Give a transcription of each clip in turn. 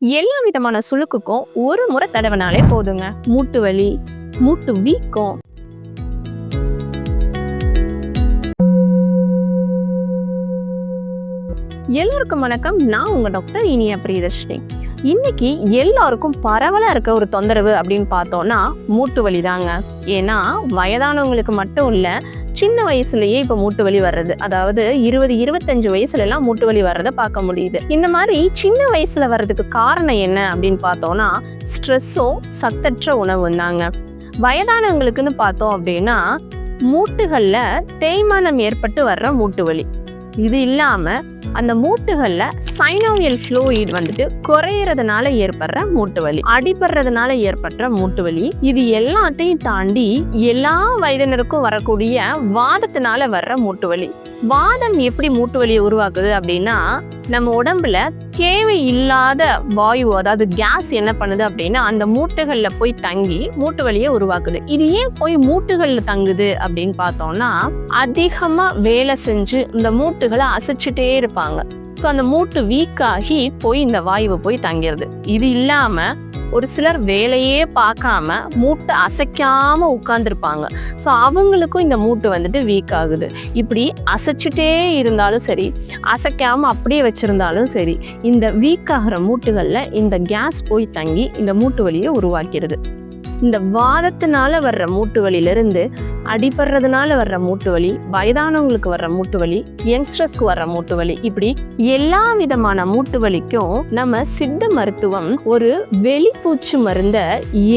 எல்லா விதமான சுளுக்குக்கும் ஒரு முறை தடவினாலே போதுங்க. மூட்டு வலி, மூட்டு வீக்கம், எல்லாருக்கும் வணக்கம். நான் உங்க டாக்டர் இனியா பிரியதர்ஷினி. இன்னைக்கு எல்லாருக்கும் பரவலா இருக்க ஒரு தொந்தரவு அப்படின்னு பார்த்தோம்னா மூட்டு வலி தாங்க. ஏன்னா வயதானவங்களுக்கு மட்டும் இல்ல, சின்ன வயசுலயே இப்ப மூட்டு வலி வர்றது, அதாவது 20-25 வயசுல எல்லாம் மூட்டு வலி வர்றதை பார்க்க முடியுது. இந்த மாதிரி சின்ன வயசுல வர்றதுக்கு காரணம் என்ன அப்படின்னு பார்த்தோம்னா ஸ்ட்ரெஸ்ஸும் சத்தற்ற உணவும் தாங்க. வயதானவங்களுக்குன்னு பார்த்தோம் அப்படின்னா மூட்டுகள்ல தேய்மானம் ஏற்பட்டு வர்ற மூட்டு வலி, இது இல்லாம அந்த மூட்டுகள்ல சைனோவியல் ஃப்ளூயிட் வந்துட்டு குறையறதுனால ஏற்படுற மூட்டு வலி, அடிபடுறதுனால ஏற்படுற மூட்டு வலி, இது எல்லாத்தையும் தாண்டி எல்லா வயதினருக்கும் வரக்கூடிய வாதத்தினால வர்ற மூட்டு வலி. வாதம் எப்படி மூட்டு வலியை உருவாக்குது அப்படின்னா, நம்ம உடம்புல தேவையில்லாத வாயு, அதாவது கேஸ் என்ன பண்ணுது அப்படின்னா அந்த மூட்டுகள்ல போய் தங்கி மூட்டு வலியை உருவாக்குது. இது ஏன் போய் மூட்டுகள்ல தங்குது அப்படின்னு பார்த்தோம்னா, அதிகமா வேலை செஞ்சு இந்த மூட்டுகளை அசைச்சிட்டே இருப்பாங்க. ஸோ அந்த மூட்டு வீக் ஆகி போய் இந்த வாயுவை போய் தங்கிடுது. இது இல்லாம ஒரு சிலர் வேலையே பார்க்காம மூட்டை அசைக்காம உட்கார்ந்துருப்பாங்க. ஸோ அவங்களுக்கும் இந்த மூட்டு வந்துட்டு வீக் ஆகுது. இப்படி அசைச்சிட்டே இருந்தாலும் சரி, அசைக்காம அப்படியே வச்சிருந்தாலும் சரி, இந்த வீக் ஆகிற மூட்டுகள்ல இந்த கேஸ் போய் தங்கி இந்த மூட்டு வலியை உருவாக்கிறது. இந்த வாதத்தினால வர்ற மூட்டு வலியிலிருந்து அடிபடுறதுனால வர்ற மூட்டு வலி, வயதானவங்களுக்கு வர்ற மூட்டு வலி, யங்ஸ்டர்ஸ்க்கு வர்ற மூட்டு வலி, இப்படி எல்லா விதமான மூட்டு வலிக்கும் நம்ம சித்த மருத்துவம் ஒரு வெளிப்பூச்சு மருந்த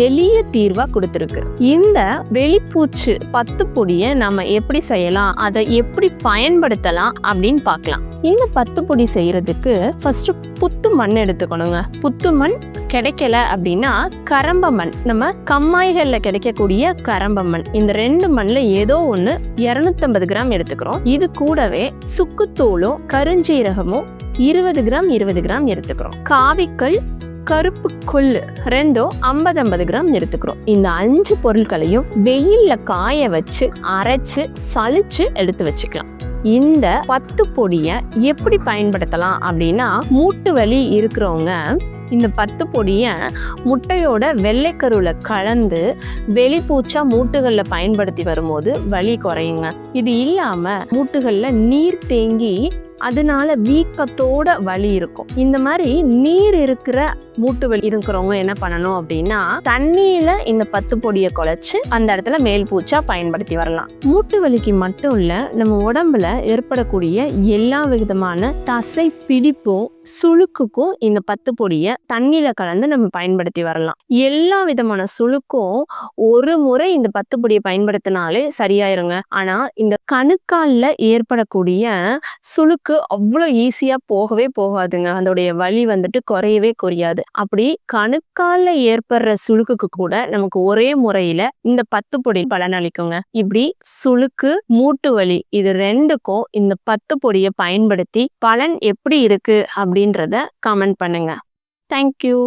எளிய தீர்வா கொடுத்துருக்கு. இந்த வெளிப்பூச்சு பத்து பொடியை நம்ம எப்படி செய்யலாம், அதை எப்படி பயன்படுத்தலாம் அப்படின்னு பார்க்கலாம். இந்த பத்து பொடி செய்யறதுக்கு ஃபர்ஸ்ட் புத்து மண் எடுத்துக்கணுங்க. புத்து மண் கிடைக்கல அப்படின்னா கரம்ப மண், நம்ம கம்மாய்கள்ல கிடைக்கக்கூடிய கரம்ப மண், இந்த ரெண்டு மண்ல ஏதோ ஒண்ணு 250 கிராம் எடுத்துக்கிறோம். இது கூடவே சுக்குத்தூளும் கருஞ்சீரகமும் 20 கிராம் 20 கிராம் எடுத்துக்கிறோம். காவிக்கல், கருப்பு கொள்ளு ரெண்டும் 50-50 கிராம் எடுத்துக்கிறோம். இந்த 5 பொருட்களையும் வெயில்ல காய வச்சு அரைச்சு சலிச்சு எடுத்து வச்சுக்கலாம். இந்த 10 பொடியை எப்படி பயன்படுத்தலாம் அப்படின்னா, மூட்டு வலி இருக்கிறவங்க இந்த 10 பொடியை முட்டையோட வெள்ளைக்கருவில் கலந்து வெளிப்பூச்சா மூட்டுகளில் பயன்படுத்தி வரும்போது வலி குறையுங்க. இது இல்லாமல் மூட்டுகளில் நீர் தேங்கி அதனால வீக்கத்தோட வலி இருக்கும். இந்த மாதிரி நீர் இருக்கிற மூட்டு வலி இருக்கிறவங்க என்ன பண்ணணும் அப்படின்னா, தண்ணியில இந்த 10 பொடியை குழைச்சு அந்த இடத்துல மேல் பூச்சா பயன்படுத்தி வரலாம். மூட்டு வலிக்கு மட்டும் இல்ல, நம்ம உடம்புல ஏற்படக்கூடிய எல்லா விதமான தசை பிடிப்பும் சுளுக்குக்கும் இந்த 10 பொடியை தண்ணியில கலந்து நம்ம பயன்படுத்தி வரலாம். எல்லா விதமான சுளுக்கும் ஒரு முறை இந்த 10 பொடியை பயன்படுத்தினாலே சரியாயிருங்க. ஆனா இந்த கணுக்கால்ல ஏற்படக்கூடிய சுளுக்கு அவ்வளோ ஈஸியா போகவே போகாதுங்க. அதோடைய வலி வந்துட்டு குறையவே குறையாது. அப்படி கணுக்கால்ல ஏற்படுற சுளுக்குக்கு கூட நமக்கு ஒரே முறையில இந்த 10 பொடி பலனளிக்குங்க. இப்படி சுளுக்கு, மூட்டு வலி இது ரெண்டுக்கும் இந்த 10 பொடியை பயன்படுத்தி பலன் எப்படி இருக்கு அப்படின்றத கமெண்ட் பண்ணுங்க. தேங்க்யூ.